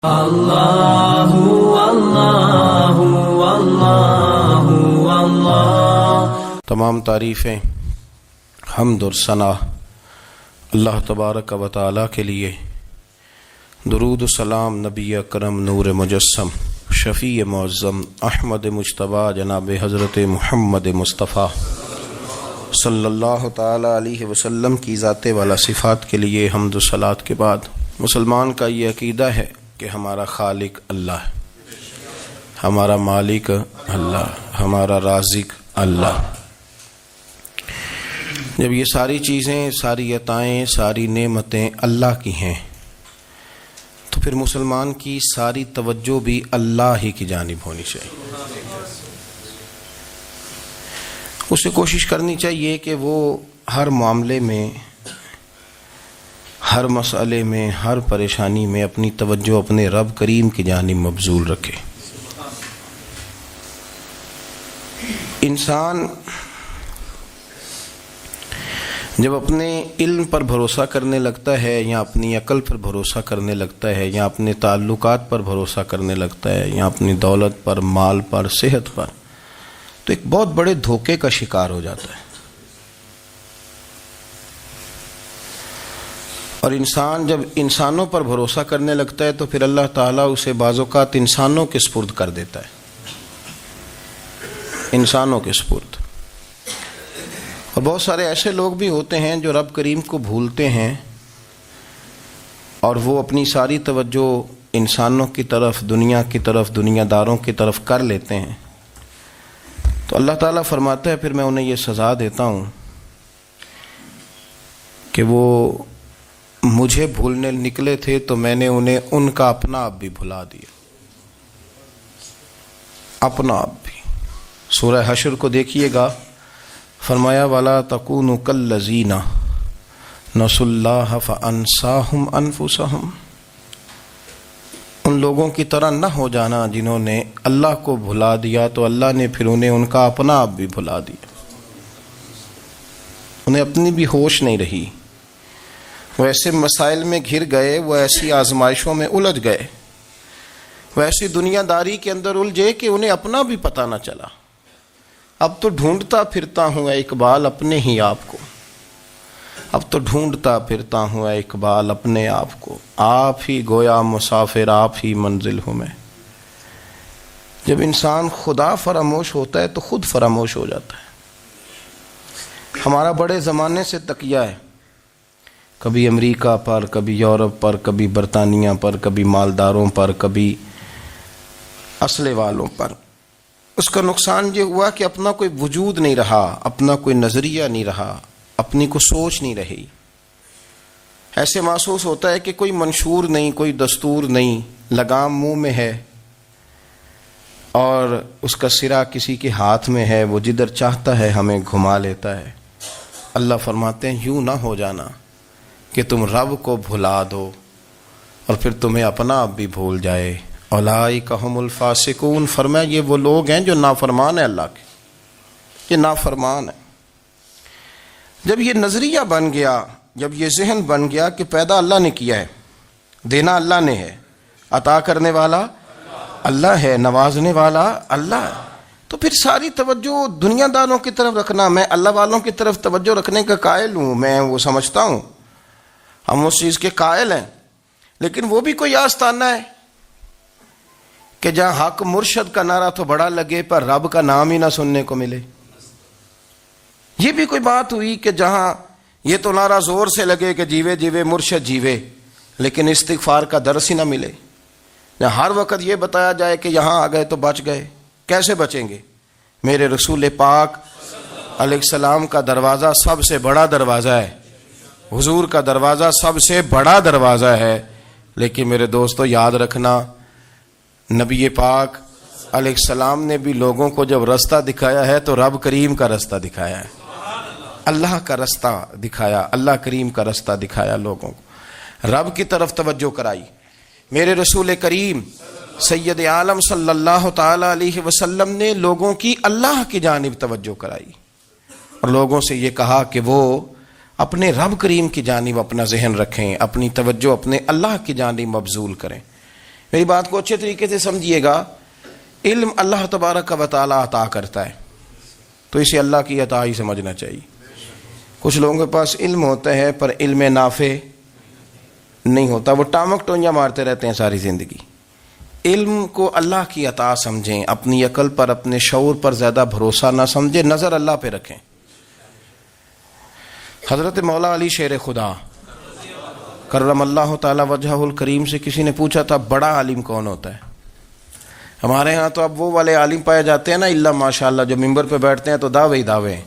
اللہ اللہ اللہ اللہ۔ تمام تعریفیں، حمد اور ثنا اللہ تبارک و تعالی کے لیے۔ درود و سلام نبی اکرم نور مجسم شفیع معظم احمد مجتبی جناب حضرت محمد مصطفیٰ صلی اللہ تعالی علیہ وسلم کی ذات والا صفات کے لیے حمد و صلات کے بعد مسلمان کا یہ عقیدہ ہے کہ ہمارا خالق اللہ ہے، ہمارا مالک اللہ، ہمارا رازق اللہ۔ جب یہ ساری چیزیں، ساری عطائیں، ساری نعمتیں اللہ کی ہیں تو پھر مسلمان کی ساری توجہ بھی اللہ ہی کی جانب ہونی چاہیے۔ اسے کوشش کرنی چاہیے کہ وہ ہر معاملے میں، ہر مسئلے میں، ہر پریشانی میں اپنی توجہ اپنے رب کریم کی جانب مبذول رکھے۔ انسان جب اپنے علم پر بھروسہ کرنے لگتا ہے یا اپنی عقل پر بھروسہ کرنے لگتا ہے یا اپنے تعلقات پر بھروسہ کرنے لگتا ہے یا اپنی دولت پر، مال پر، صحت پر، تو ایک بہت بڑے دھوکے کا شکار ہو جاتا ہے۔ اور انسان جب انسانوں پر بھروسہ کرنے لگتا ہے تو پھر اللہ تعالیٰ اسے بعض اوقات انسانوں کے سپرد کر دیتا ہے، انسانوں کے سپرد۔ اور بہت سارے ایسے لوگ بھی ہوتے ہیں جو رب کریم کو بھولتے ہیں اور وہ اپنی ساری توجہ انسانوں کی طرف، دنیا کی طرف، دنیا داروں کی طرف کر لیتے ہیں، تو اللہ تعالیٰ فرماتا ہے پھر میں انہیں یہ سزا دیتا ہوں کہ وہ مجھے بھولنے نکلے تھے تو میں نے انہیں ان کا اپنا آپ بھی بھلا دیا، اپنا آپ بھی۔ سورہ حشر کو دیکھیے گا، فرمایا وَلَا تَكُونُوا كَالَّذِينَ نَسُوا اللَّهَ فَأَنسَاهُمْ أَنفُسَهُمْ۔ ان لوگوں کی طرح نہ ہو جانا جنہوں نے اللہ کو بھلا دیا تو اللہ نے پھر انہیں ان کا اپنا آپ بھی بھلا دیا، انہیں اپنی بھی ہوش نہیں رہی۔ وہ ایسے مسائل میں گھر گئے، وہ ایسی آزمائشوں میں الجھ گئے، وہ ایسی دنیا داری کے اندر الجھے کہ انہیں اپنا بھی پتہ نہ چلا۔ اب تو ڈھونڈتا پھرتا ہوں اے اقبال اپنے ہی آپ کو، اب تو ڈھونڈتا پھرتا ہوں اے اقبال اپنے آپ کو، آپ ہی گویا مسافر، آپ ہی منزل ہوں میں۔ جب انسان خدا فراموش ہوتا ہے تو خود فراموش ہو جاتا ہے۔ ہمارا بڑے زمانے سے تکیہ ہے، کبھی امریکہ پر، کبھی یورپ پر، کبھی برطانیہ پر، کبھی مالداروں پر، کبھی اسلحے والوں پر۔ اس کا نقصان یہ ہوا کہ اپنا کوئی وجود نہیں رہا، اپنا کوئی نظریہ نہیں رہا، اپنی کوئی سوچ نہیں رہی۔ ایسے محسوس ہوتا ہے کہ کوئی منشور نہیں، کوئی دستور نہیں، لگام منہ میں ہے اور اس کا سرا کسی کے ہاتھ میں ہے، وہ جدھر چاہتا ہے ہمیں گھما لیتا ہے۔ اللہ فرماتے ہیں یوں نہ ہو جانا کہ تم رب کو بھلا دو اور پھر تمہیں اپنا آپ بھی بھول جائے۔ اولئک ھم الفاسقون، فرمایا یہ وہ لوگ ہیں جو نافرمان ہیں اللہ کے، یہ نافرمان ہیں۔ جب یہ نظریہ بن گیا، جب یہ ذہن بن گیا کہ پیدا اللہ نے کیا ہے، دینا اللہ نے ہے، عطا کرنے والا اللہ ہے، نوازنے والا اللہ ہے، تو پھر ساری توجہ دنیا داروں کی طرف رکھنا، میں اللہ والوں کی طرف توجہ رکھنے کا قائل ہوں، میں وہ سمجھتا ہوں، ہم اس چیز کے قائل ہیں، لیکن وہ بھی کوئی آستانہ ہے کہ جہاں حق مرشد کا نعرہ تو بڑا لگے پر رب کا نام ہی نہ سننے کو ملے۔ یہ بھی کوئی بات ہوئی کہ جہاں یہ تو نعرہ زور سے لگے کہ جیوے جیوے مرشد جیوے، لیکن استغفار کا درس ہی نہ ملے۔ جہاں ہر وقت یہ بتایا جائے کہ یہاں آ گئے تو بچ گئے، کیسے بچیں گے؟ میرے رسول پاک علیہ السلام کا دروازہ سب سے بڑا دروازہ ہے، حضور کا دروازہ سب سے بڑا دروازہ ہے، لیکن میرے دوستو یاد رکھنا، نبی پاک علیہ السلام نے بھی لوگوں کو جب رستہ دکھایا ہے تو رب کریم کا رستہ دکھایا ہے، اللہ کا رستہ دکھایا، اللہ کریم کا رستہ دکھایا، لوگوں کو رب کی طرف توجہ کرائی۔ میرے رسول کریم سید عالم صلی اللہ تعالی علیہ وسلم نے لوگوں کی اللہ کی جانب توجہ کرائی اور لوگوں سے یہ کہا کہ وہ اپنے رب کریم کی جانب اپنا ذہن رکھیں، اپنی توجہ اپنے اللہ کی جانب مبذول کریں۔ میری بات کو اچھے طریقے سے سمجھیے گا، علم اللہ تبارک و تعالی عطا کرتا ہے، تو اسے اللہ کی عطا ہی سمجھنا چاہیے۔ کچھ لوگوں کے پاس علم ہوتا ہے پر علم نافع نہیں ہوتا، وہ ٹامک ٹونیاں مارتے رہتے ہیں ساری زندگی۔ علم کو اللہ کی عطا سمجھیں، اپنی عقل پر اپنے شعور پر زیادہ بھروسہ نہ سمجھیں، نظر اللہ پہ رکھیں۔ حضرت مولا علی شیر خدا کرم اللہ تعالی وجہہ الکریم سے کسی نے پوچھا تھا بڑا عالم کون ہوتا ہے؟ ہمارے ہاں تو اب وہ والے عالم پائے جاتے ہیں نا، اللہ ماشاءاللہ، جو ممبر پہ بیٹھتے ہیں تو دعوے ہی دعوے ہیں،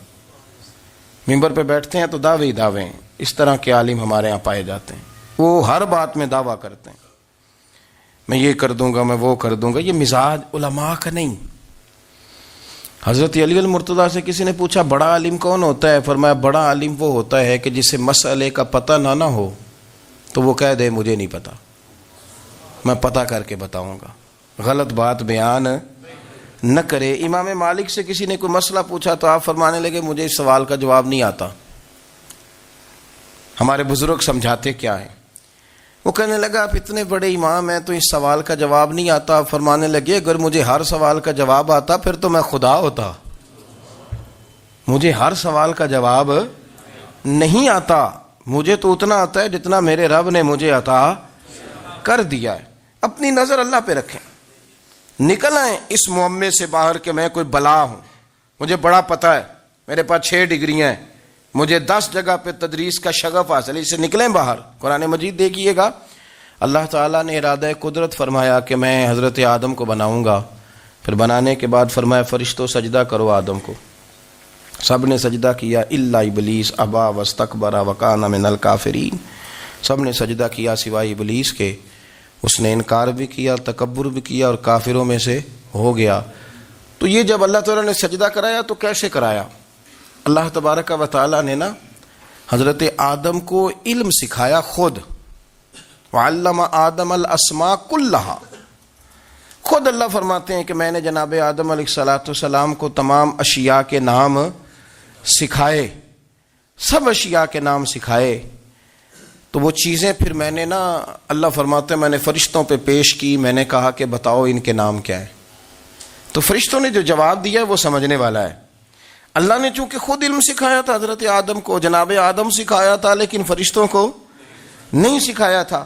ممبر پہ بیٹھتے ہیں تو دعوے ہی دعوے ہیں، اس طرح کے عالم ہمارے ہاں پائے جاتے ہیں۔ وہ ہر بات میں دعویٰ کرتے ہیں، میں یہ کر دوں گا، میں وہ کر دوں گا۔ یہ مزاج علماء کا نہیں۔ حضرت علی المرتضیٰ سے کسی نے پوچھا بڑا عالم کون ہوتا ہے؟ فرمایا بڑا عالم وہ ہوتا ہے کہ جسے مسئلے کا پتہ نہ ہو تو وہ کہہ دے مجھے نہیں پتا، میں پتہ کر کے بتاؤں گا، غلط بات بیان نہ کرے۔ امام مالک سے کسی نے کوئی مسئلہ پوچھا تو آپ فرمانے لگے مجھے اس سوال کا جواب نہیں آتا، ہمارے بزرگ سمجھاتے کیا ہیں؟ وہ کہنے لگا آپ اتنے بڑے امام ہیں تو اس سوال کا جواب نہیں آتا۔ آپ فرمانے لگے اگر مجھے ہر سوال کا جواب آتا پھر تو میں خدا ہوتا، مجھے ہر سوال کا جواب نہیں آتا، مجھے تو اتنا آتا ہے جتنا میرے رب نے مجھے عطا کر دیا ہے۔ اپنی نظر اللہ پہ رکھیں، نکل آئیں اس معمے سے باہر کہ میں کوئی بلا ہوں، مجھے بڑا پتہ ہے، میرے پاس 6 ڈگریاں ہیں، مجھے 10 جگہ پہ تدریس کا شغف حاصل ہے، اس سے نکلیں باہر۔ قرآن مجید دیکھیے گا، اللہ تعالیٰ نے ارادہ قدرت فرمایا کہ میں حضرت آدم کو بناؤں گا، پھر بنانے کے بعد فرمایا فرشتوں سجدہ کرو آدم کو، سب نے سجدہ کیا الا ابلیس ابا واستکبر وکان من الکافرین، سب نے سجدہ کیا سوائے ابلیس کے، اس نے انکار بھی کیا، تکبر بھی کیا اور کافروں میں سے ہو گیا۔ تو یہ جب اللہ تعالیٰ نے سجدہ کرایا تو کیسے کرایا؟ اللہ تبارک و تعالیٰ نے نا حضرت آدم کو علم سکھایا خود، وعلم آدم الاسماء کلہا، خود اللہ فرماتے ہیں کہ میں نے جناب آدم علیہ السلام کو تمام اشیاء کے نام سکھائے، سب اشیاء کے نام سکھائے۔ تو وہ چیزیں پھر میں نے نا، اللہ فرماتے ہیں میں نے فرشتوں پہ پیش کی، میں نے کہا کہ بتاؤ ان کے نام کیا ہے، تو فرشتوں نے جو جواب دیا وہ سمجھنے والا ہے۔ اللہ نے چونکہ خود علم سکھایا تھا حضرت آدم کو، جناب آدم سکھایا تھا، لیکن فرشتوں کو نہیں سکھایا تھا۔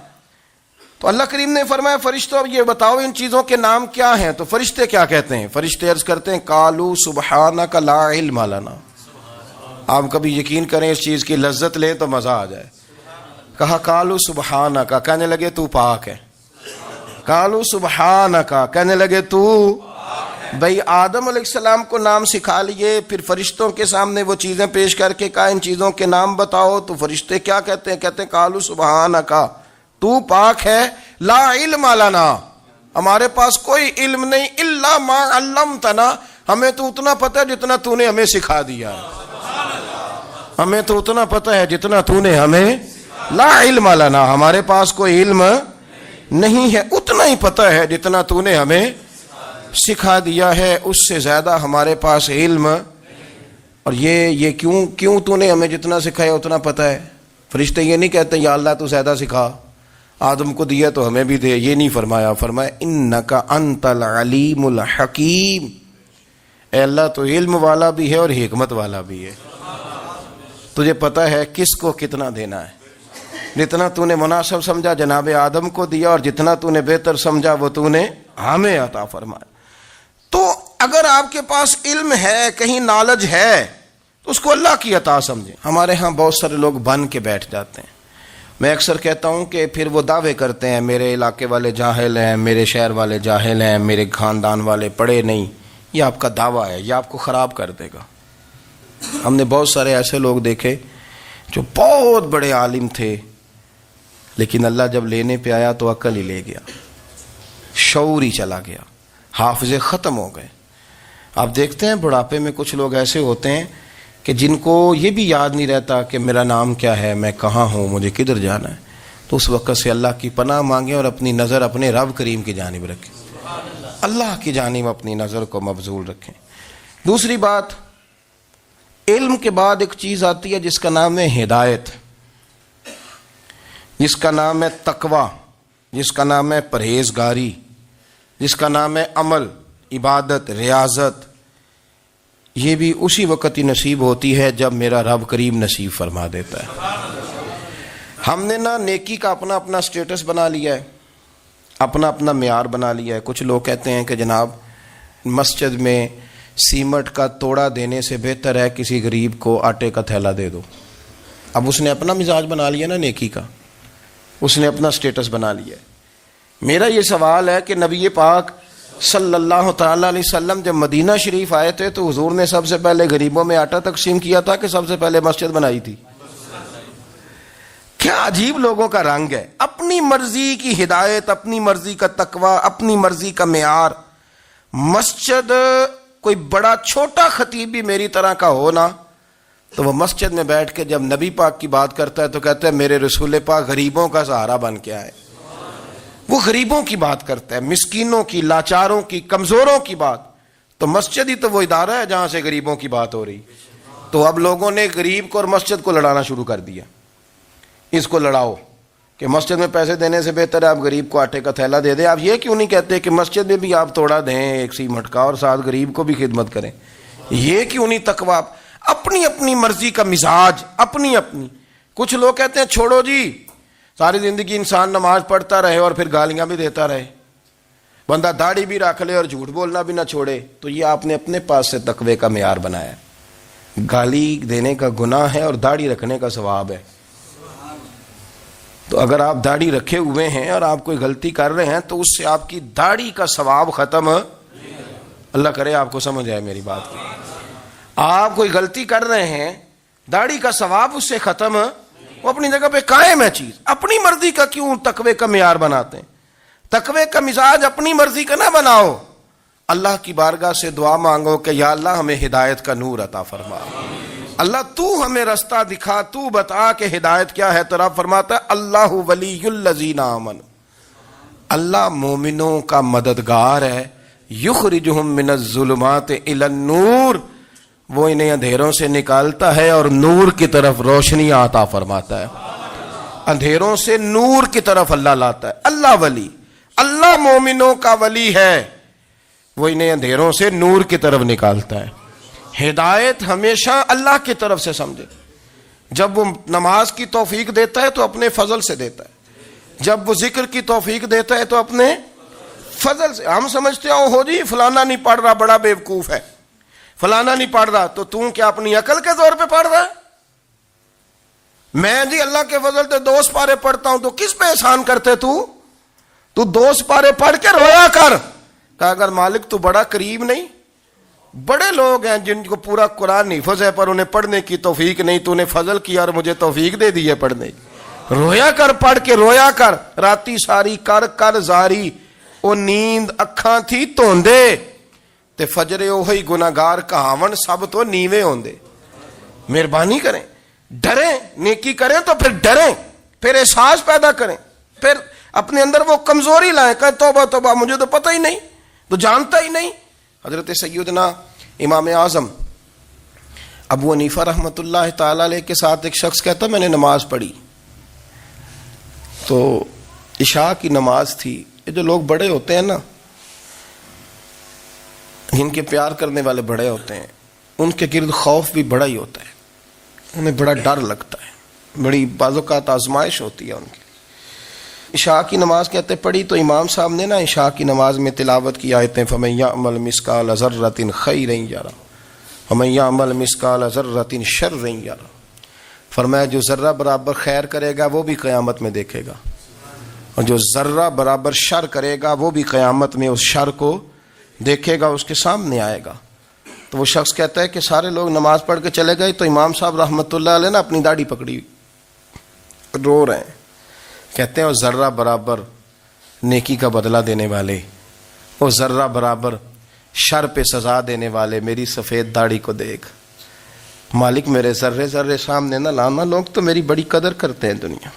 تو اللہ کریم نے فرمایا فرشتوں اب یہ بتاؤ ان چیزوں کے نام کیا ہیں، تو فرشتے کیا کہتے ہیں؟ فرشتے عرض کرتے ہیں قالوا سبحانک لا علم لنا۔ آپ کبھی یقین کریں اس چیز کی لذت لیں تو مزہ آ جائے۔ کہا قالوا سبحانک، کہنے لگے تو پاک ہے، قالوا سبحانک، کہنے لگے تو بھئی آدم علیہ السلام کو نام سکھا لیے، پھر فرشتوں کے سامنے وہ چیزیں پیش کر کے کہا ان چیزوں کے نام بتاؤ، تو فرشتے کیا کہتے ہیں؟ کہتے ہیں قالوا سبحانک، تو پاک ہے، لا علم لنا، ہمارے پاس کوئی علم نہیں، الا ما علمتنا، ہمیں تو اتنا پتہ ہے جتنا تو نے ہمیں سکھا دیا ہے، ہمیں تو اتنا پتہ ہے جتنا تو نے ہمیں، لا علم لنا، ہمارے پاس کوئی علم نہیں ہے، اتنا ہی پتہ ہے جتنا تو نے ہمیں سکھا دیا ہے، اس سے زیادہ ہمارے پاس علم۔ اور یہ کیوں تو نے ہمیں جتنا سکھایا اتنا پتہ ہے؟ فرشتے یہ نہیں کہتے یا اللہ تو زیادہ سکھا، آدم کو دیا تو ہمیں بھی دے، یہ نہیں فرمایا، فرمایا انک انت العلیم الحکیم، اے اللہ تو علم والا بھی ہے اور حکمت والا بھی ہے، تجھے پتہ ہے کس کو کتنا دینا ہے، جتنا تو نے مناسب سمجھا جناب آدم کو دیا، اور جتنا تو نے بہتر سمجھا وہ تو نے ہمیں عطا فرمایا۔ تو اگر آپ کے پاس علم ہے، کہیں نالج ہے، تو اس کو اللہ کی عطا سمجھیں۔ ہمارے ہاں بہت سارے لوگ بن کے بیٹھ جاتے ہیں، میں اکثر کہتا ہوں کہ پھر وہ دعوے کرتے ہیں میرے علاقے والے جاہل ہیں، میرے شہر والے جاہل ہیں، میرے خاندان والے پڑھے نہیں۔ یہ آپ کا دعویٰ ہے، یہ آپ کو خراب کر دے گا۔ ہم نے بہت سارے ایسے لوگ دیکھے جو بہت بڑے عالم تھے، لیکن اللہ جب لینے پہ آیا تو عقل ہی لے گیا، شعور ہی چلا گیا، حافظے ختم ہو گئے۔ آپ دیکھتے ہیں بڑھاپے میں کچھ لوگ ایسے ہوتے ہیں کہ جن کو یہ بھی یاد نہیں رہتا کہ میرا نام کیا ہے، میں کہاں ہوں، مجھے کدھر جانا ہے۔ تو اس وقت سے اللہ کی پناہ مانگیں اور اپنی نظر اپنے رب کریم کی جانب رکھیں، اللہ کی جانب اپنی نظر کو مبذول رکھیں۔ دوسری بات، علم کے بعد ایک چیز آتی ہے جس کا نام ہے ہدایت، جس کا نام ہے تقوی۔ جس کا نام ہے پرہیزگاری، جس کا نام ہے عمل، عبادت، ریاضت، یہ بھی اسی وقت ہی نصیب ہوتی ہے جب میرا رب کریم نصیب فرما دیتا ہے۔ ہم نے نا نیکی کا اپنا اپنا سٹیٹس بنا لیا ہے، اپنا اپنا معیار بنا لیا ہے۔ کچھ لوگ کہتے ہیں کہ جناب مسجد میں سیمٹ کا توڑا دینے سے بہتر ہے کسی غریب کو آٹے کا تھیلا دے دو۔ اب اس نے اپنا مزاج بنا لیا نا نیکی کا، اس نے اپنا سٹیٹس بنا لیا ہے۔ میرا یہ سوال ہے کہ نبی پاک صلی اللہ تعالی علیہ وسلم جب مدینہ شریف آئے تھے تو حضور نے سب سے پہلے غریبوں میں آٹا تقسیم کیا تھا کہ سب سے پہلے مسجد بنائی تھی؟ کیا عجیب لوگوں کا رنگ ہے، اپنی مرضی کی ہدایت، اپنی مرضی کا تقوی، اپنی مرضی کا معیار۔ مسجد کوئی بڑا چھوٹا خطیب بھی میری طرح کا ہو نا تو وہ مسجد میں بیٹھ کے جب نبی پاک کی بات کرتا ہے تو کہتا ہے میرے رسول پاک غریبوں کا سہارا بن کے آئے۔ وہ غریبوں کی بات کرتا ہے، مسکینوں کی، لاچاروں کی، کمزوروں کی بات۔ تو مسجد ہی تو وہ ادارہ ہے جہاں سے غریبوں کی بات ہو رہی۔ تو اب لوگوں نے غریب کو اور مسجد کو لڑانا شروع کر دیا، اس کو لڑاؤ کہ مسجد میں پیسے دینے سے بہتر ہے آپ غریب کو آٹے کا تھیلا دے دیں۔ آپ یہ کیوں نہیں کہتے کہ مسجد میں بھی آپ توڑا دیں ایک سیمٹ کا اور ساتھ غریب کو بھی خدمت کریں؟ یہ کیوں نہیں تقویٰ؟ اپنی اپنی مرضی کا مزاج، اپنی اپنی۔ کچھ لوگ کہتے ہیں چھوڑو جی، ساری زندگی انسان نماز پڑھتا رہے اور پھر گالیاں بھی دیتا رہے، بندہ داڑھی بھی رکھ لے اور جھوٹ بولنا بھی نہ چھوڑے۔ تو یہ آپ نے اپنے پاس سے تقوی کا معیار بنایا ہے۔ گالی دینے کا گناہ ہے اور داڑھی رکھنے کا ثواب ہے۔ تو اگر آپ داڑھی رکھے ہوئے ہیں اور آپ کوئی غلطی کر رہے ہیں تو اس سے آپ کی داڑھی کا ثواب ختم، اللہ کرے آپ کو سمجھ آئے میری بات کی۔ آپ کوئی غلطی کر رہے ہیں، داڑھی کا ثواب اس سے ختم، وہ اپنی جگہ پہ قائم ہے چیز۔ اپنی مرضی کا کیوں تقوی کا معیار بناتے ہیں؟ تقوی کا مزاج اپنی مرضی کا نہ بناؤ، اللہ کی بارگاہ سے دعا مانگو کہ یا اللہ ہمیں ہدایت کا نور عطا فرما، اللہ تو ہمیں رستہ دکھا، تو بتا کہ ہدایت کیا ہے۔ تو رب فرماتا ہے اللہ ولی الذین آمنوا، اللہ مومنوں کا مددگار ہے، یخرجہم من الظلمات الی النور، وہ انہیں اندھیروں سے نکالتا ہے اور نور کی طرف روشنی عطا فرماتا ہے۔ اندھیروں سے نور کی طرف اللہ لاتا ہے۔ اللہ ولی، اللہ مومنوں کا ولی ہے، وہ انہیں اندھیروں سے نور کی طرف نکالتا ہے۔ ہدایت ہمیشہ اللہ کی طرف سے سمجھے۔ جب وہ نماز کی توفیق دیتا ہے تو اپنے فضل سے دیتا ہے، جب وہ ذکر کی توفیق دیتا ہے تو اپنے فضل سے۔ ہم سمجھتے ہیں ہو جی فلانا نہیں پڑھ رہا بڑا بیوقوف ہے، فلانا نہیں پڑھ رہا، تو تم کیا اپنی عقل کے زور پہ پڑھ رہا ہے؟ میں جی اللہ کے فضل سے 2 سپارے پڑھتا ہوں، تو کس پہ احسان کرتے تو 2 سپارے پڑھ کے رویا کر۔ کہا اگر مالک تو بڑا قریب نہیں، بڑے لوگ ہیں جن کو پورا قرآن حفظ ہے پر انہیں پڑھنے کی توفیق نہیں، تو انہیں فضل کیا اور مجھے توفیق دے دی ہے پڑھنے کی۔ رویا کر، پڑھ کے رویا کر، راتی ساری کر کر زاری، او نیند اکھاں تھی توندے تے فجرے اوہی گناہگار کہاون سب تو نیوے ہوندے۔ مہربانی کریں، ڈریں، نیکی کریں تو پھر ڈریں، پھر احساس پیدا کریں، پھر اپنے اندر وہ کمزوری لائیں کہ توبہ توبہ مجھے تو پتہ ہی نہیں، تو جانتا ہی نہیں۔ حضرت سیدنا امام اعظم ابو حنیفہ رحمۃ اللہ تعالی علیہ کے ساتھ ایک شخص کہتا میں نے نماز پڑھی، تو عشاء کی نماز تھی۔ یہ جو لوگ بڑے ہوتے ہیں نا، جن کے پیار کرنے والے بڑے ہوتے ہیں، ان کے گرد خوف بھی بڑا ہی ہوتا ہے، انہیں بڑا ڈر لگتا ہے، بڑی بعض اوقات آزمائش ہوتی ہے ان کی۔ عشاء کی نماز کہتے پڑھی تو امام صاحب نے نا عشاء کی نماز میں تلاوت کی آیتیں فَمَن يَعْمَلْ مِثْقَالَ ذَرَّةٍ خَيْرًا يَرَهُ وَمَن يَعْمَلْ مِثْقَالَ ذَرَّةٍ شَرًّا يَرَهُ۔ فرمایا جو ذرہ برابر خیر کرے گا وہ بھی قیامت میں دیکھے گا، اور جو ذرہ برابر شر کرے گا وہ بھی قیامت میں اس شر کو دیکھے گا، اس کے سامنے آئے گا۔ تو وہ شخص کہتا ہے کہ سارے لوگ نماز پڑھ کے چلے گئے تو امام صاحب رحمۃ اللہ علیہ نے اپنی داڑھی پکڑی، رو رہے ہیں، کہتے ہیں وہ ذرہ برابر نیکی کا بدلہ دینے والے، وہ ذرہ برابر شر پہ سزا دینے والے میری سفید داڑھی کو دیکھ، مالک میرے ذرے ذرے سامنے نہ لانا، لوگ تو میری بڑی قدر کرتے ہیں دنیا،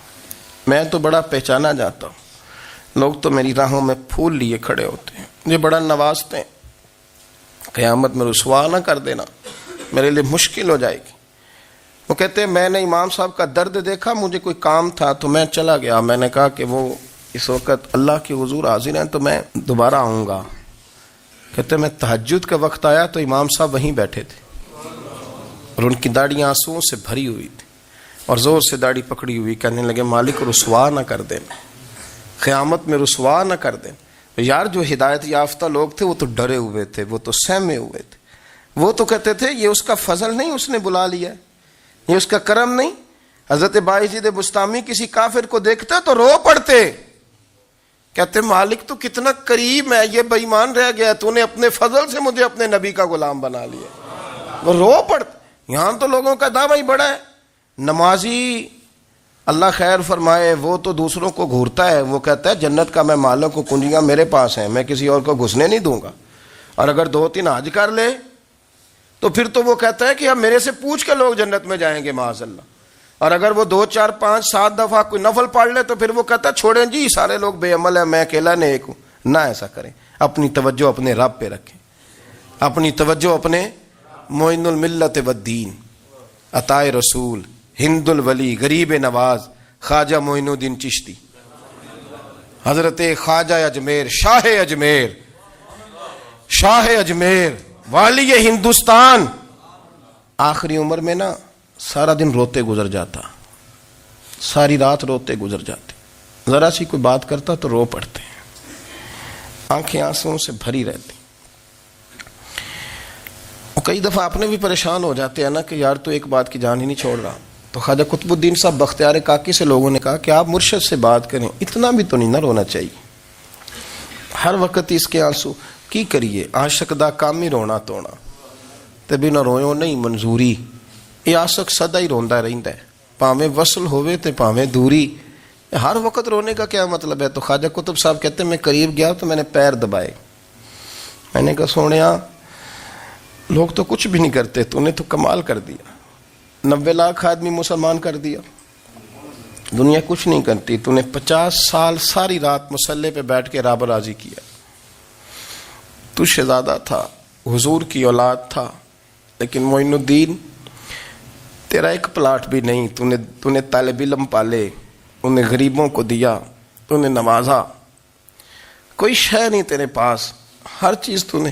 میں تو بڑا پہچانا جاتا ہوں، لوگ تو میری راہوں میں پھول لیے کھڑے ہوتے ہیں، مجھے بڑا نوازتے ہیں، قیامت میں رسوا نہ کر دینا، میرے لیے مشکل ہو جائے گی۔ وہ کہتے ہیں میں نے امام صاحب کا درد دیکھا، مجھے کوئی کام تھا تو میں چلا گیا، میں نے کہا کہ وہ اس وقت اللہ کے حضور حاضر ہیں تو میں دوبارہ آؤں گا. کہتے میں تہجد کا وقت آیا تو امام صاحب وہیں بیٹھے تھے اور ان کی داڑھی آنسوؤں سے بھری ہوئی تھی اور زور سے داڑھی پکڑی ہوئی. کہنے لگے مالک رسوا نہ کر دیں, قیامت میں رسوا نہ کر دیں. یار جو ہدایت یافتہ لوگ تھے وہ تو ڈرے ہوئے تھے, وہ تو سہمے ہوئے تھے. وہ تو کہتے تھے یہ اس کا فضل نہیں, اس نے بلا لیا, یہ اس کا کرم نہیں. حضرت باعزید بستامی کسی کافر کو دیکھتے تو رو پڑتے, کہتے مالک تو کتنا قریب ہے, یہ بے ایمان رہ گیا, تو نے اپنے فضل سے مجھے اپنے نبی کا غلام بنا لیا. وہ رو پڑتے. یہاں تو لوگوں کا دعویٰ ہی بڑا ہے. نمازی اللہ خیر فرمائے وہ تو دوسروں کو گھورتا ہے, وہ کہتا ہے جنت کا میں مالک ہوں, کنجیاں میرے پاس ہیں, میں کسی اور کو گھسنے نہیں دوں گا. اور اگر 2-3 حج کر لے تو پھر تو وہ کہتا ہے کہ اب میرے سے پوچھ کے لوگ جنت میں جائیں گے معاذ اللہ. اور اگر وہ 2 4 5 7 دفعہ کوئی نفل پڑھ لے تو پھر وہ کہتا ہے چھوڑیں جی سارے لوگ بے عمل ہیں, میں اکیلا نیک ہوں. نہ ایسا کریں, اپنی توجہ اپنے رب پہ رکھیں, اپنی توجہ اپنے معین الملت والدین, عطا رسول, ہند الولی, غریب نواز, خواجہ معین الدین چشتی, حضرت خواجہ اجمیر, شاہ اجمیر, والی ہندوستان. آخری عمر میں نا سارا دن روتے گزر جاتا, ساری رات روتے گزر جاتے, ذرا سی کوئی بات کرتا تو رو پڑتے, آنکھیں آنسوؤں سے بھری رہتی. کئی دفعہ آپ نے بھی پریشان ہو جاتے ہیں نا کہ یار تو ایک بات کی جان ہی نہیں چھوڑ رہا. تو خواجہ قطب الدین صاحب بختیار کاکی سے لوگوں نے کہا کہ آپ مرشد سے بات کریں, اتنا بھی تو نہیں نہ رونا چاہیے, ہر وقت اس کے آنسو کی کریے. عاشق دا کام ہی رونا تونا, تبھی نہ رویو نہیں منظوری. یہ عاشق سدا ہی روندا رہندا ہے, پاویں وصل ہوئے تے پاویں دوری. ہر وقت رونے کا کیا مطلب ہے؟ تو خواجہ قطب صاحب کہتے ہیں میں قریب گیا تو میں نے پیر دبائے, میں نے کہا سونیا لوگ تو کچھ بھی نہیں کرتے, تو نے تو کمال کر دیا. 90 لاکھ آدمی مسلمان کر دیا, دنیا کچھ نہیں کرتی. تو نے 50 سال ساری رات مصلے پہ بیٹھ کے رب راضی کیا. تو شہزادہ تھا, حضور کی اولاد تھا, لیکن معین الدین تیرا ایک پلاٹ بھی نہیں. تو نے طالب علم پالے, انہیں غریبوں کو دیا, تو نے نوازا, کوئی شے نہیں تیرے پاس, ہر چیز تو نے.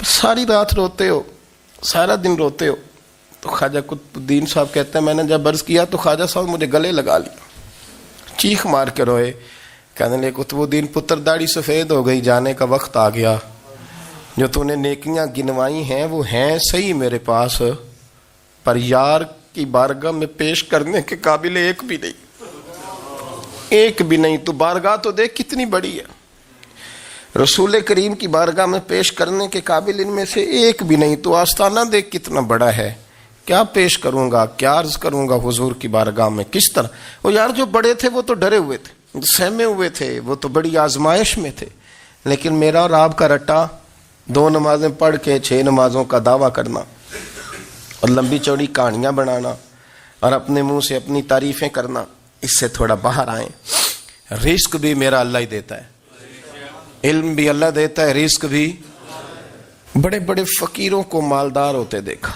ساری رات روتے ہو, سارا دن روتے ہو. تو خواجہ قطب الدین صاحب کہتے ہیں میں نے جب عرض کیا تو خواجہ صاحب مجھے گلے لگا لیا, چیخ مار کے روئے. کہنے لگے قطب الدین پتر داڑھی سفید ہو گئی, جانے کا وقت آ گیا. جو تو نے نیکیاں گنوائی ہیں وہ ہیں صحیح میرے پاس, پر یار کی بارگاہ میں پیش کرنے کے قابل ایک بھی نہیں. تو بارگاہ تو دیکھ کتنی بڑی ہے, رسول کریم کی بارگاہ میں پیش کرنے کے قابل ان میں سے ایک بھی نہیں. تو آستانہ دیکھ کتنا بڑا ہے, کیا پیش کروں گا, کیا عرض کروں گا حضور کی بارگاہ میں, کس طرح. وہ یار جو بڑے تھے وہ تو ڈرے ہوئے تھے, سہمے ہوئے تھے, وہ تو بڑی آزمائش میں تھے. لیکن میرا اور آپ کا رٹا 2 نمازیں پڑھ کے 6 نمازوں کا دعویٰ کرنا اور لمبی چوڑی کہانیاں بنانا اور اپنے منہ سے اپنی تعریفیں کرنا, اس سے تھوڑا باہر آئیں. رزق بھی میرا اللہ ہی دیتا ہے, علم بھی اللہ دیتا ہے, رزق بھی. بڑے بڑے فقیروں کو مالدار ہوتے دیکھا,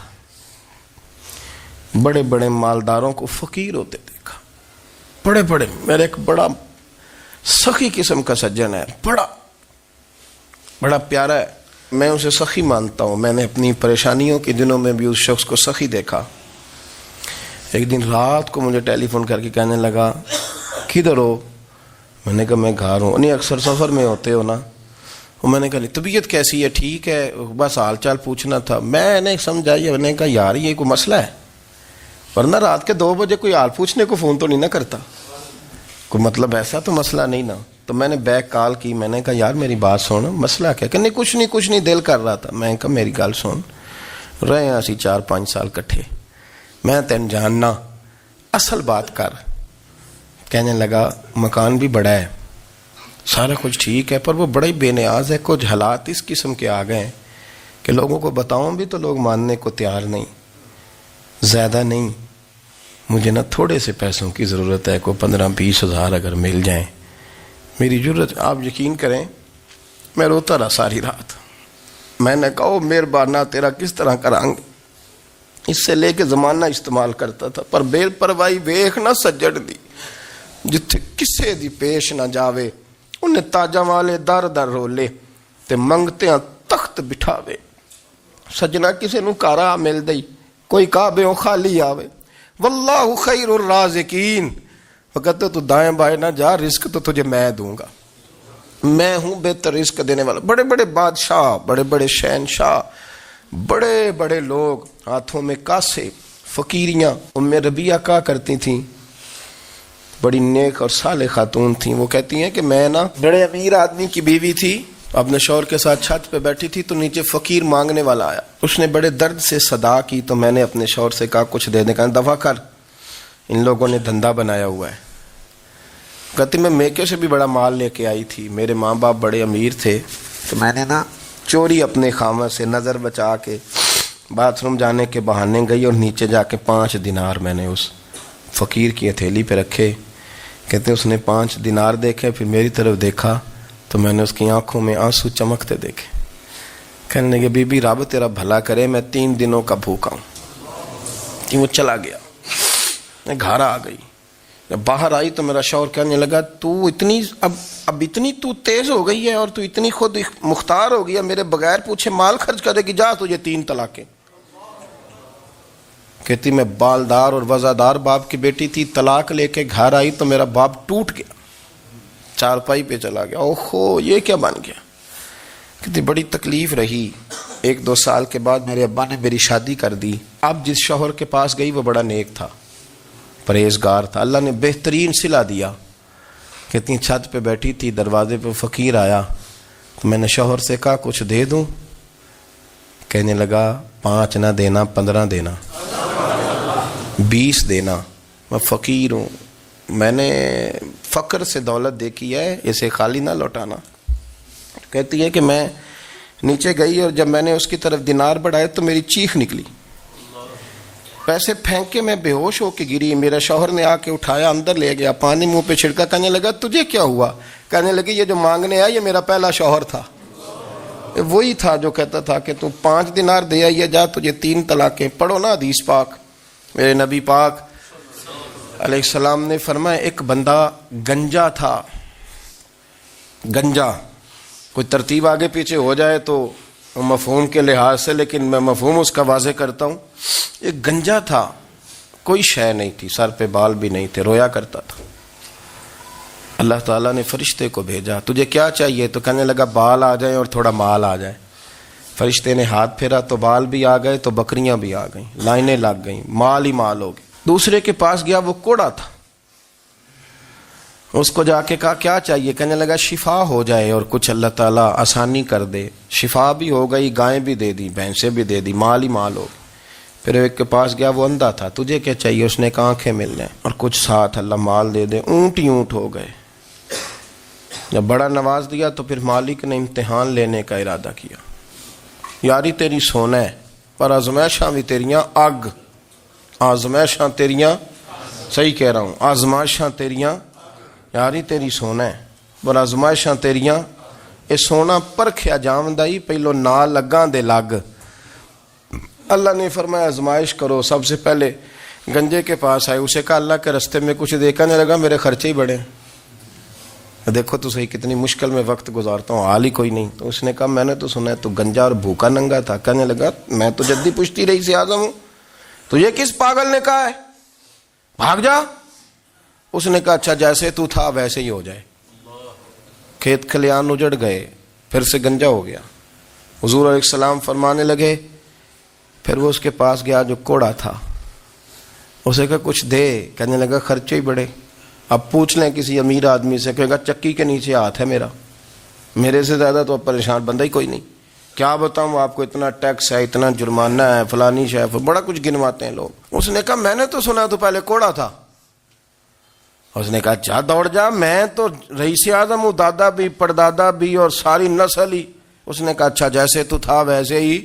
بڑے بڑے مالداروں کو فقیر ہوتے دیکھا. بڑے بڑے, میرے ایک بڑا سخی قسم کا سجن ہے, بڑا پیارا ہے, میں اسے سخی مانتا ہوں. میں نے اپنی پریشانیوں کے دنوں میں بھی اس شخص کو سخی دیکھا. ایک دن رات کو مجھے ٹیلی فون کر کے کہنے لگا کدھر ہو؟ میں نے کہا میں گھر ہوں. نہیں اکثر سفر میں ہوتے ہو نا؟ میں نے کہا طبیعت کیسی ہے؟ ٹھیک ہے, بس حال چال پوچھنا تھا. میں نے سمجھائی, میں نے کہا یار یہ کوئی مسئلہ ہے, ورنہ رات کے 2 بجے کوئی حال پوچھنے کو فون تو نہیں نہ کرتا, کوئی مطلب ایسا تو مسئلہ نہیں نا. تو میں نے بیک کال کی, میں نے کہا یار میری بات سن, مسئلہ کیا؟ کہ نہیں کچھ نہیں دل کر رہا تھا. میں نے کہا میری گل سن, رہے ہیں اسی 4-5 سال کٹھے, میں تین جاننا, اصل بات کر. کہنے لگا مکان بھی بڑا ہے, سارا کچھ ٹھیک ہے, پر وہ بڑا ہی بے نیاز ہے. کچھ حالات اس قسم کے آ گئے ہیں کہ لوگوں کو بتاؤں بھی تو لوگ ماننے کو تیار نہیں. زیادہ نہیں, مجھے نا تھوڑے سے پیسوں کی ضرورت ہے, کوئی 15-20 ہزار اگر مل جائیں میری ضرورت. آپ یقین کریں میں روتا رہا ساری رات. میں نے کہا مہربانہ تیرا کس طرح کریں گے, اس سے لے کے زمانہ استعمال کرتا تھا, پر بے پرواہی ویخ نہ سجڑ دی, جتھے کسے دی پیش نہ جاوے انہیں تاجاں والے در در رولے تے منگتے ہیں تخت بٹھاوے. سجنا کسے نو کارا مل دئی کوئی کعبے خالی آوے. واللہ خیر الرازقین، وہ کہتے تو دائیں بائیں نہ جا، رزق تو تجھے میں دوں گا، میں ہوں بہتر رزق دینے والا. بڑے بڑے بادشاہ، بڑے بڑے شہنشاہ، بڑے بڑے لوگ، ہاتھوں میں کاسے، فقیریاں. ام ربیعہ کہا کرتی تھیں، بڑی نیک اور صالح خاتون تھیں. وہ کہتی ہیں کہ میں نا بڑے امیر آدمی کی بیوی تھی، اپنے شوہر کے ساتھ چھت پہ بیٹھی تھی تو نیچے فقیر مانگنے والا آیا. اس نے بڑے درد سے صدا کی تو میں نے اپنے شوہر سے کہا کچھ دے دیں. کہا دفع کر، ان لوگوں نے دھندا بنایا ہوا ہے. کہتی میں میکے سے بھی بڑا مال لے کے آئی تھی، میرے ماں باپ بڑے امیر تھے تو میں نے نا چوری اپنے خامہ سے نظر بچا کے باتھ روم جانے کے بہانے گئی اور نیچے جا کے 5 دینار میں نے اس فقیر کی ہتھیلی پہ رکھے. کہتے اس نے 5 دینار دیکھے، پھر میری طرف دیکھا تو میں نے اس کی آنکھوں میں آنسو چمکتے دیکھے. کہنے لگے بی بی رب تیرا بھلا کرے، میں 3 دنوں کا بھوکا ہوں. کہ وہ چلا گیا. میں گھر آ گئی، جب باہر آئی تو میرا شوہر کہنے لگا تو اتنی اب اتنی تو تیز ہو گئی ہے اور تو اتنی خود مختار ہو گئی ہے، میرے بغیر پوچھے مال خرچ کرے گی، جا تجھے 3 طلاقیں. کہتی میں بالدار اور وزادار باپ کی بیٹی تھی، طلاق لے کے گھر آئی تو میرا باپ ٹوٹ گیا، چارپائی پہ چلا گیا. اوہو یہ کیا بن گیا. کہتی بڑی تکلیف رہی. 1-2 سال کے بعد میرے ابا نے میری شادی کر دی. اب جس شوہر کے پاس گئی وہ بڑا نیک تھا، پرہیزگار تھا، اللہ نے بہترین صلہ دیا. کہتی چھت پہ بیٹھی تھی، دروازے پہ فقیر آیا تو میں نے شوہر سے کہا کچھ دے دوں. کہنے لگا 5 نہ دینا، 15 دینا، 20 دینا، میں فقیر ہوں، میں نے فقر سے دولت دیکھی ہے، اسے خالی نہ لوٹانا. کہتی ہے کہ میں نیچے گئی اور جب میں نے اس کی طرف دینار بڑھائے تو میری چیخ نکلی، پیسے پھینک کے میں بے ہوش ہو کے گری. میرا شوہر نے آ کے اٹھایا، اندر لے گیا، پانی منہ پہ چھڑکا. کہنے لگا تجھے کیا ہوا؟ کہنے لگی یہ جو مانگنے آیا یہ میرا پہلا شوہر تھا، وہی تھا جو کہتا تھا کہ تو 5 دینار دے آئیے، جا تجھے 3 طلاقیں. پڑھو نا حدیث پاک. میرے نبی پاک علیہ السلام نے فرمایا ایک بندہ گنجا تھا. گنجا کوئی ترتیب آگے پیچھے ہو جائے تو مفہوم کے لحاظ سے، لیکن میں مفہوم اس کا واضح کرتا ہوں. ایک گنجا تھا، کوئی شے نہیں تھی، سر پہ بال بھی نہیں تھے، رویا کرتا تھا. اللہ تعالیٰ نے فرشتے کو بھیجا، تجھے کیا چاہیے؟ تو کہنے لگا بال آ جائیں اور تھوڑا مال آ جائے. فرشتے نے ہاتھ پھیرا تو بال بھی آ گئے تو بکریاں بھی آ گئیں، لائنیں لگ گئیں، مال ہی مال ہو گئے. دوسرے کے پاس گیا، وہ کوڑا تھا. اس کو جا کے کہا کیا چاہیے؟ کہنے لگا شفا ہو جائے اور کچھ اللہ تعالیٰ آسانی کر دے. شفا بھی ہو گئی، گائیں بھی دے دی، بھینسیں بھی دے دی، مال ہی مال ہو گئے. پھر ایک کے پاس گیا، وہ اندھا تھا، تجھے کیا چاہیے؟ اس نے کہا آنکھیں مل جائیں اور کچھ ساتھ اللہ مال دے دے. اونٹ ہی اونٹ ہو گئے. جب بڑا نواز دیا تو پھر مالک نے امتحان لینے کا ارادہ کیا. یاری تیری سونا ہے پر آزمائشاں بھی تیریاں اگ. آزمائشاں تیریاں، صحیح کہہ رہا ہوں، آزمائشاں تیریاں، یاری تیری سونا ہے پر آزمائشاں تیریاں. اے سونا پرکھیا جامدائی پہلو نہ لگاں دے لگ. اللہ نے فرمایا آزمائش کرو. سب سے پہلے گنجے کے پاس آئے، اسے کہا اللہ کے رستے میں کچھ دے. کہنے لگا میرے خرچے ہی بڑے. دیکھو تو صحیح کتنی مشکل میں وقت گزارتا ہوں، حال ہی کوئی نہیں. تو اس نے کہا میں نے تو سنا ہے تو گنجا اور بھوکا ننگا تھا. کہنے لگا میں تو جدی پشتی رئیس اعظم ہوں، تجھے کس پاگل نے کہا ہے بھاگ جا؟ اس نے کہا اچھا جیسے تو تھا ویسے ہی ہو جائے. کھیت کھلیان اجڑ گئے، پھر سے گنجا ہو گیا. حضور علیہ السلام فرمانے لگے. پھر وہ اس کے پاس گیا جو کوڑا تھا، اسے کہا کچھ دے. کہنے لگا خرچے ہی بڑے. اب پوچھ لیں کسی امیر آدمی سے، کہے گا چکی کے نیچے ہاتھ ہے میرا، میرے سے زیادہ تو اب پریشان بندہ ہی کوئی نہیں. کیا بتاؤں آپ کو، اتنا ٹیکس ہے، اتنا جرمانہ ہے، فلانی شے، بڑا کچھ گنواتے ہیں لوگ. اس نے کہا میں نے تو سنا تو پہلے کوڑا تھا. اس نے کہا جا دوڑ جا، میں تو رئیس اعظم ہوں، دادا بھی پردادا بھی اور ساری نسل ہی. اس نے کہا اچھا جیسے تو تھا ویسے ہی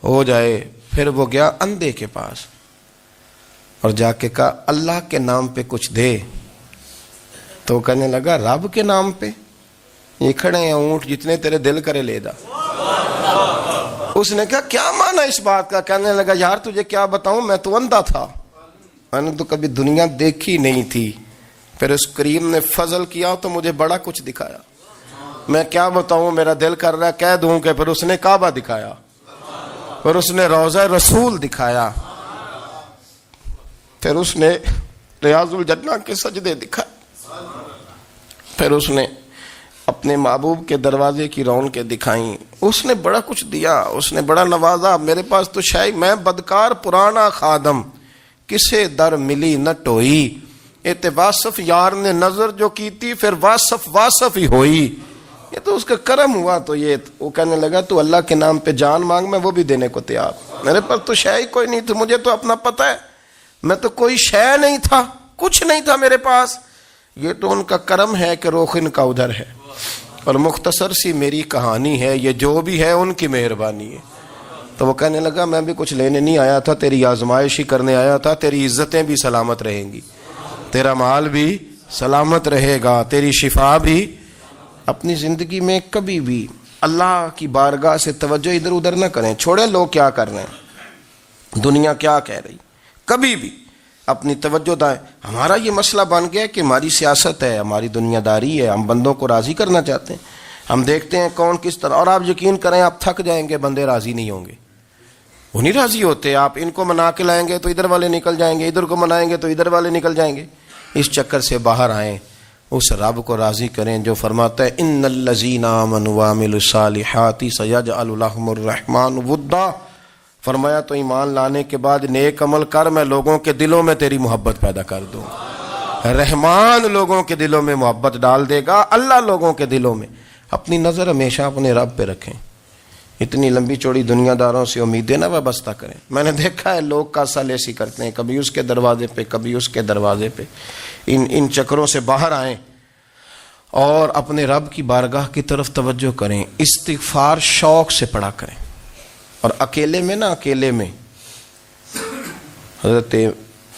ہو جائے. پھر وہ گیا اندھے کے پاس اور جا کے کہا اللہ کے نام پہ کچھ دے. تو کہنے لگا رب کے نام پہ؟ یہ کھڑے ہیں اونٹ، جتنے تیرے دل کرے لے دا. اس نے کہا کیا معنی اس بات کا؟ کہنے لگا یار تجھے کیا بتاؤں، میں تو اندھا تھا، میں نے تو کبھی دنیا دیکھی نہیں تھی، پھر اس کریم نے فضل کیا تو مجھے بڑا کچھ دکھایا. میں کیا بتاؤں, میرا دل کر رہا ہے کہہ دوں کہ پھر اس نے کعبہ دکھایا, پھر اس نے روضہ رسول دکھایا, پھر اس نے ریاض الجنہ کے سجدے دکھائے, پھر اس نے اپنے محبوب کے دروازے کی رونقیں دکھائیں. اس نے بڑا کچھ دیا, اس نے بڑا نوازا. میرے پاس تو شاید میں بدکار پرانا خادم, کسے در ملی نہ ٹوئی. واصف یار نے نظر جو کی تھی پھر واصف ہی ہوئی. یہ تو اس کا کرم ہوا. تو یہ وہ کہنے لگا تو اللہ کے نام پہ جان مانگ, میں وہ بھی دینے کو تیار. میرے پاس تو شے ہی کوئی نہیں تھی, مجھے تو اپنا پتہ ہے, میں تو کوئی شے نہیں تھا, کچھ نہیں تھا میرے پاس. یہ تو ان کا کرم ہے کہ رخ ان کا ادھر ہے. اور مختصر سی میری کہانی ہے, یہ جو بھی ہے ان کی مہربانی ہے. تو وہ کہنے لگا میں بھی کچھ لینے نہیں آیا تھا, تیری آزمائش ہی کرنے آیا تھا. تیری عزتیں بھی سلامت رہیں گی, تیرا مال بھی سلامت رہے گا, تیری شفا بھی. اپنی زندگی میں کبھی بھی اللہ کی بارگاہ سے توجہ ادھر ادھر نہ کریں. چھوڑیں لوگ کیا کر رہے ہیں, دنیا کیا کہہ رہی. کبھی بھی اپنی توجہ دائیں. ہمارا یہ مسئلہ بن گیا کہ ہماری سیاست ہے, ہماری دنیا داری ہے, ہم بندوں کو راضی کرنا چاہتے ہیں. ہم دیکھتے ہیں کون کس طرح, اور آپ یقین کریں آپ تھک جائیں گے, بندے راضی نہیں ہوں گے, وہ نہیں راضی ہوتے. آپ ان کو منا کے لائیں گے تو ادھر والے نکل جائیں گے, ادھر کو منائیں گے تو ادھر والے نکل جائیں گے. اس چکر سے باہر آئیں, اس رب کو راضی کریں جو فرماتا ہے ان الذین آمنوا وعملوا الصالحات سیجعل لهم الرحمن ودا. فرمایا تو ایمان لانے کے بعد نیک عمل کر, میں لوگوں کے دلوں میں تیری محبت پیدا کر دوں. رحمان لوگوں کے دلوں میں محبت ڈال دے گا. اللہ لوگوں کے دلوں میں. اپنی نظر ہمیشہ اپنے رب پہ رکھیں. اتنی لمبی چوڑی دنیا داروں سے امیدیں نہ وابستہ کریں. میں نے دیکھا ہے لوگ کاسا لیسی کرتے ہیں, کبھی اس کے دروازے پہ کبھی اس کے دروازے پہ. ان چکروں سے باہر آئیں اور اپنے رب کی بارگاہ کی طرف توجہ کریں. استغفار شوق سے پڑھا کریں. اور اکیلے میں نا, اکیلے میں حضرت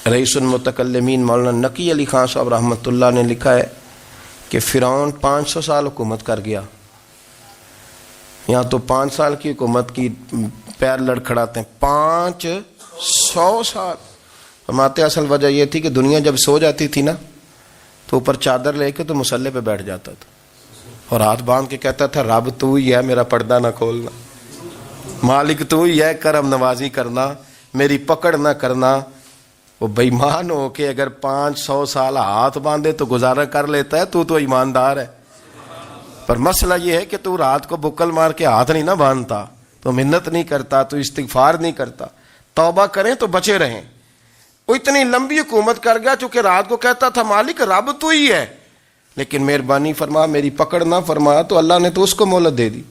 رئیس المتکلمین مولانا نقی علی خان صاحب رحمۃ اللہ نے لکھا ہے کہ فرعون 500 سال حکومت کر گیا. یہاں تو 5 سال کی حکومت کی پیر لڑکھڑاتے ہیں, 500 سال. فرماتے اصل وجہ یہ تھی کہ دنیا جب سو جاتی تھی نا تو اوپر چادر لے کے تو مصلے پہ بیٹھ جاتا تھا اور ہاتھ باندھ کے کہتا تھا رب تو ہی ہے, میرا پردہ نہ کھولنا, مالک تو ہی ہے, کرم نوازی کرنا, میری پکڑ نہ کرنا. وہ بے ایمان ہو کے اگر 500 سال ہاتھ باندھے تو گزارا کر لیتا ہے, تو ایماندار ہے. پر مسئلہ یہ ہے کہ تو رات کو بکل مار کے ہاتھ نہیں نہ باندھتا, تو منت نہیں کرتا, تو استغفار نہیں کرتا. توبہ کریں تو بچے رہیں. وہ اتنی لمبی حکومت کر گیا چونکہ رات کو کہتا تھا مالک رب تو ہی ہے, لیکن مہربانی فرما, میری پکڑ نہ فرما, تو اللہ نے تو اس کو مہلت دے دی.